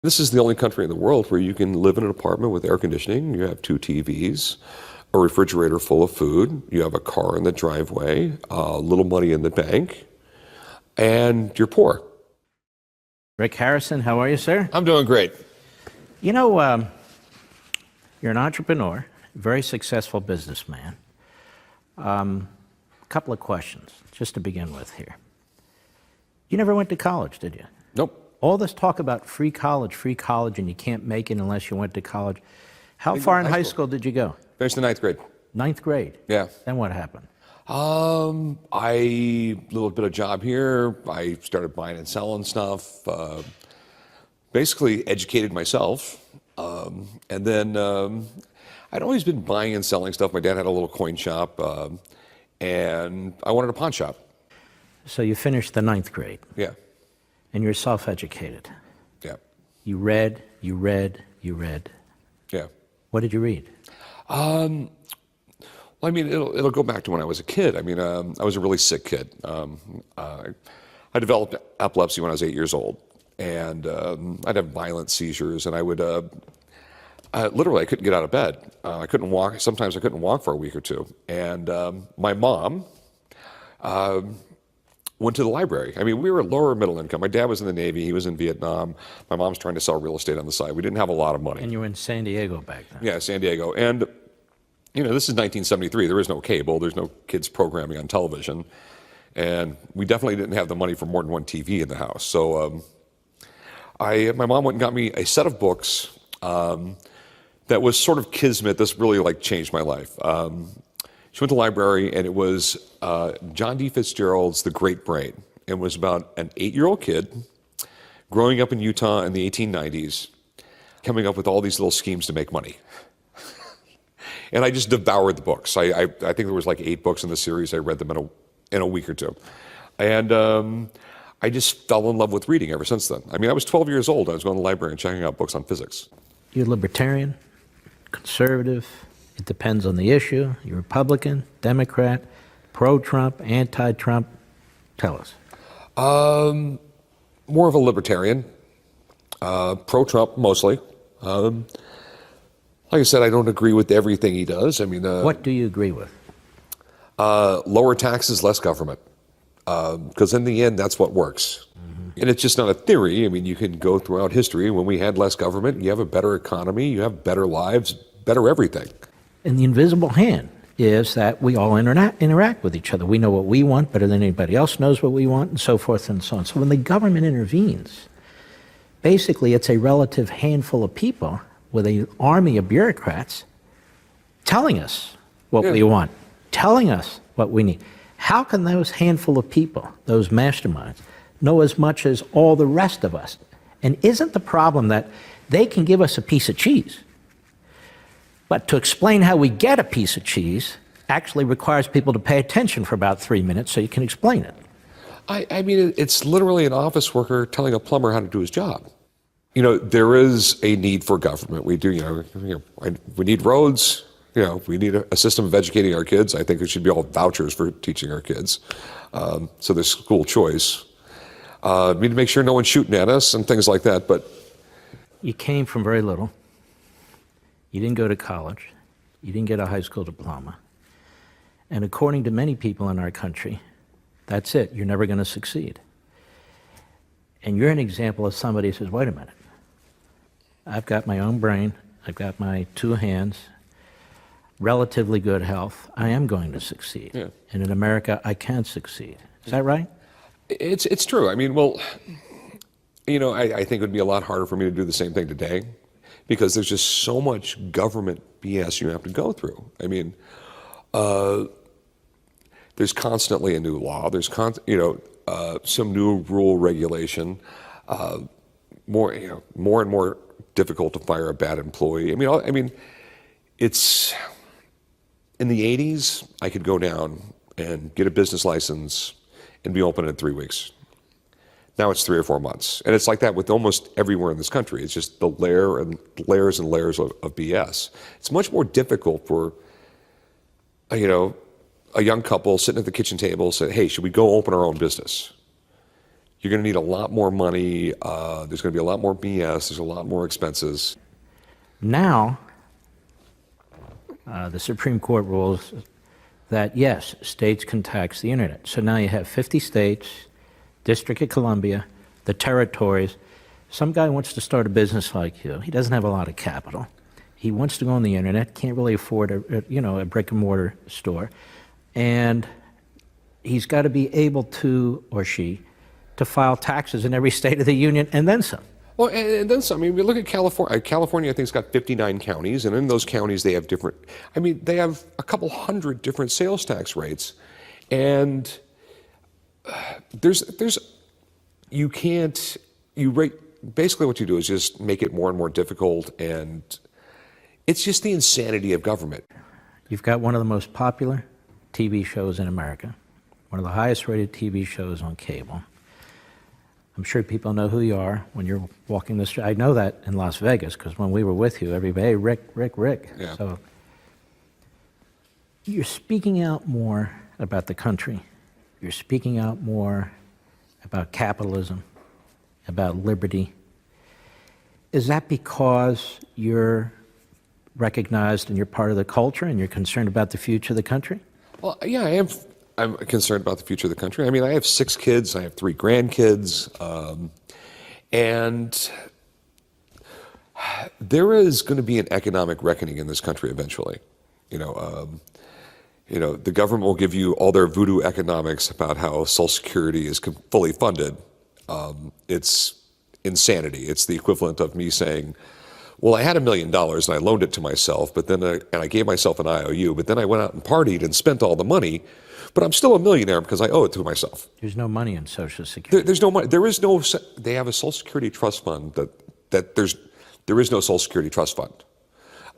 This is the only country in the world where you can live in an apartment with air conditioning, you have 2 TVs, a refrigerator full of food, you have a car in the driveway, a little money in the bank, and you're poor. Rick Harrison, how are you, sir? I'm doing great. You know, you're an entrepreneur, very successful businessman. A couple of questions, just to begin with here. You never went to college, did you? Nope. All this talk about free college, and you can't make it unless you went to college. How far in high school did you go? Finished the 9th grade. 9th grade? Yeah. Then what happened? Little bit of job here. I started buying and selling stuff. Basically educated myself. And then I'd always been buying and selling stuff. My dad had a little coin shop, and I wanted a pawn shop. So you finished the 9th grade. Yeah. And you're self-educated. Yeah. You read. Yeah. What did you read? Well, I mean, it'll go back to when I was a kid. I mean, I was a really sick kid. I developed epilepsy when I was 8 years old, and I'd have violent seizures, and I would literally I couldn't get out of bed. I couldn't walk. Sometimes I couldn't walk for a week or two. And my mom went to the library. I mean, we were lower middle income. My dad was in the Navy. He was in Vietnam. My mom's trying to sell real estate on the side. We didn't have a lot of money. And you were in San Diego back then. Yeah, San Diego. And, you know, this is 1973. There is no cable. There's no kids programming on television. And we definitely didn't have the money for more than one TV in the house. So my mom went and got me a set of books that was sort of kismet. This really, like, changed my life. She went to the library, and it was John D. Fitzgerald's The Great Brain. It was about an 8-year-old kid growing up in Utah in the 1890s, coming up with all these little schemes to make money. And I just devoured the books. I think there was like 8 books in the series. I read them in a week or two. And I just fell in love with reading ever since then. I mean, I was 12 years old. I was going to the library and checking out books on physics. You're libertarian, conservative, it depends on the issue. You're Republican, Democrat, pro-Trump, anti-Trump. Tell us. More of a libertarian, pro-Trump mostly. Like I said, I don't agree with everything he does. I mean, what do you agree with? Lower taxes, less government. Because in the end, that's what works. Mm-hmm. And it's just not a theory. I mean, you can go throughout history. When we had less government, you have a better economy, you have better lives, better everything. And the invisible hand is that we all interact with each other. We know what we want better than anybody else knows what we want, and so forth and so on. So when the government intervenes, basically it's a relative handful of people with an army of bureaucrats telling us what we want, telling us what we need. How can those handful of people, those masterminds, know as much as all the rest of us? And isn't the problem that they can give us a piece of cheese, but to explain how we get a piece of cheese actually requires people to pay attention for about 3 minutes so you can explain it. I mean, it's literally an office worker telling a plumber how to do his job. You know, there is a need for government. We do, we need roads. You know, we need a system of educating our kids. I think there should be all vouchers for teaching our kids. So there's school choice. We need to make sure no one's shooting at us and things like that. But you came from very little. You didn't go to college. You didn't get a high school diploma. And according to many people in our country, that's it. You're never going to succeed. And you're an example of somebody who says, wait a minute. I've got my own brain. I've got my 2 hands, relatively good health. I am going to succeed. Yeah. And in America, I can succeed. Is that right? It's true. I mean, well, you know, I think it would be a lot harder for me to do the same thing today, because there's just so much government BS you have to go through. I mean, there's constantly a new law. There's some new rule regulation. More and more difficult to fire a bad employee. I mean, it's in the 80s. I could go down and get a business license and be open in 3 weeks. Now it's 3 or 4 months. And it's like that with almost everywhere in this country. It's just the layers and layers of BS. It's much more difficult for, a young couple sitting at the kitchen table say, hey, should we go open our own business? You're going to need a lot more money. There's going to be a lot more BS. There's a lot more expenses. Now, the Supreme Court rules that, yes, states can tax the internet. So now you have 50 states, District of Columbia, the territories. Some guy wants to start a business like you. He doesn't have a lot of capital. He wants to go on the internet, can't really afford a brick and mortar store. And he's got to be able to, or she, to file taxes in every state of the union and then some. Well, and then some. I mean, we look at California. California, I think, has got 59 counties, and in those counties, they have different. I mean, they have a couple hundred different sales tax rates, and you can't. You rate basically what you do is just make it more and more difficult, and it's just the insanity of government. You've got one of the most popular TV shows in America, one of the highest rated TV shows on cable. I'm sure people know who you are when you're walking the street. I know that in Las Vegas, because when we were with you, everybody, hey, Rick. Yeah. So you're speaking out more about the country. You're speaking out more about capitalism, about liberty. Is that because you're recognized and you're part of the culture and you're concerned about the future of the country? Well, yeah, I am. I'm concerned about the future of the country. I mean, I have 6 kids. I have 3 grandkids. And there is going to be an economic reckoning in this country eventually. The government will give you all their voodoo economics about how Social Security is fully funded. It's insanity. It's the equivalent of me saying, well, I had $1 million and I loaned it to myself, but then I gave myself an IOU, but then I went out and partied and spent all the money, but I'm still a millionaire because I owe it to myself. There's no money in Social Security. There's no money. There is no. They have a Social Security trust fund there is no Social Security trust fund.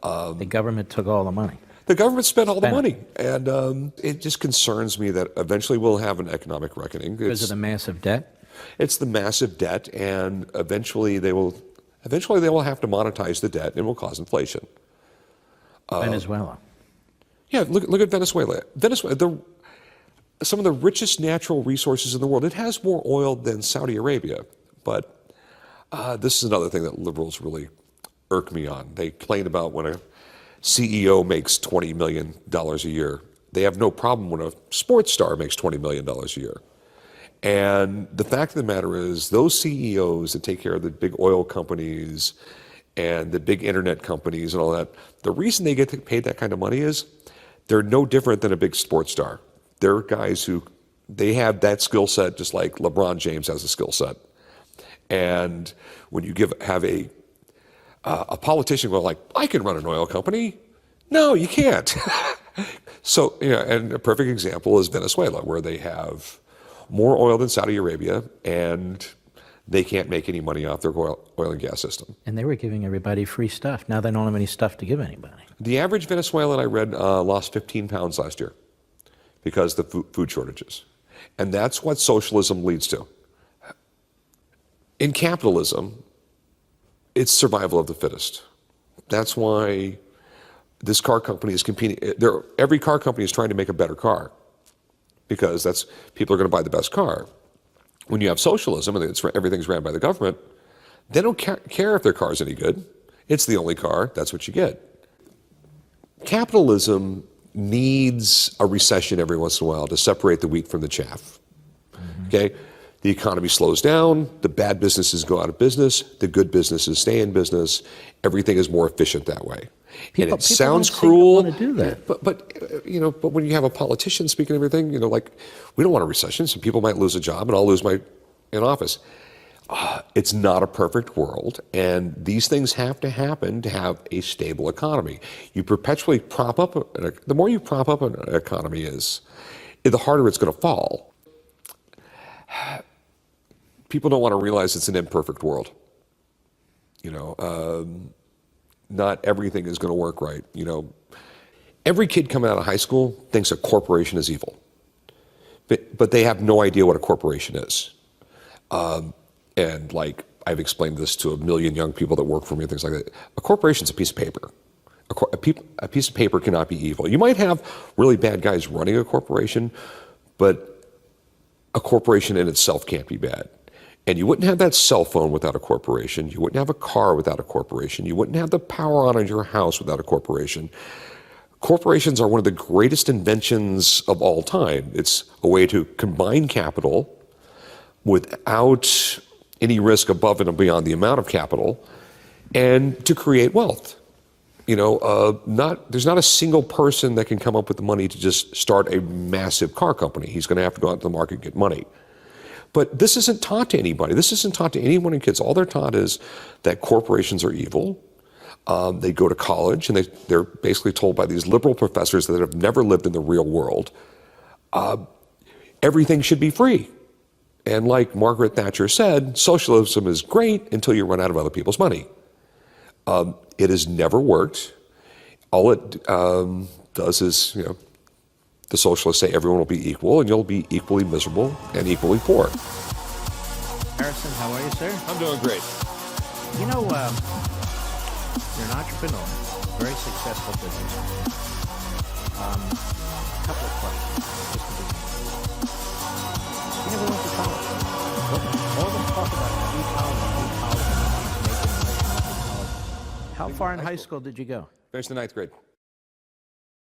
The government took all the money. The government spent all the money, and it just concerns me that eventually we'll have an economic reckoning. Because of the massive debt? It's the massive debt, and eventually they will have to monetize the debt, and it will cause inflation. Venezuela. Yeah, look at Venezuela. Some of the richest natural resources in the world. It has more oil than Saudi Arabia, but this is another thing that liberals really irk me on. They complain about when a CEO makes $20 million a year. They have no problem when a sports star makes $20 million a year. And the fact of the matter is, those CEOs that take care of the big oil companies and the big internet companies and all that, the reason they get paid that kind of money is they're no different than a big sports star. They're guys who, they have that skill set just like LeBron James has a skill set. And when you have a politician go like, I can run an oil company. No, you can't. So, and a perfect example is Venezuela, where they have more oil than Saudi Arabia, and they can't make any money off their oil and gas system. And they were giving everybody free stuff. Now they don't have any stuff to give anybody. The average Venezuelan I read lost 15 pounds last year because of the food shortages. And that's what socialism leads to. In capitalism, it's survival of the fittest. That's why this car company is competing. Every car company is trying to make a better car because people are going to buy the best car. When you have socialism and everything's ran by the government, they don't care if their car's any good. It's the only car. That's what you get. Capitalism needs a recession every once in a while to separate the wheat from the chaff. Mm-hmm. Okay? The economy slows down, the bad businesses go out of business, the good businesses stay in business. Everything is more efficient that way. And it sounds cruel, want to do that. But when you have a politician speaking everything, like, we don't want a recession, so people might lose a job and I'll lose my in office. It's not a perfect world, and these things have to happen to have a stable economy. You perpetually prop up, the more you prop up an economy the harder it's going to fall. People don't want to realize it's an imperfect world. Not everything is going to work right. Every kid coming out of high school thinks a corporation is evil, but they have no idea what a corporation is. And like I've explained this to a million young people that work for me and things like that. A corporation's a piece of paper. A piece of paper cannot be evil. You might have really bad guys running a corporation, but a corporation in itself can't be bad. And you wouldn't have that cell phone without a corporation. You wouldn't have a car without a corporation. You wouldn't have the power on in your house without a corporation. Corporations are one of the greatest inventions of all time. It's a way to combine capital without any risk above and beyond the amount of capital, and to create wealth. You know, there's not a single person that can come up with the money to just start a massive car company. He's going to have to go out to the market and get money. But this isn't taught to anybody. This isn't taught to anyone in kids. All they're taught is that corporations are evil. They go to college and they're basically told by these liberal professors that have never lived in the real world, everything should be free. And like Margaret Thatcher said, socialism is great until you run out of other people's money. It has never worked. All it does is, the socialists say everyone will be equal, and you'll be equally miserable and equally poor. Harrison, how are you, sir? I'm doing great. You know, you're an entrepreneur, very successful businessman. A couple of questions. Just to begin. You never went to college. All of them talk about college, making college. How far in high school did you go? Finished the 9th grade.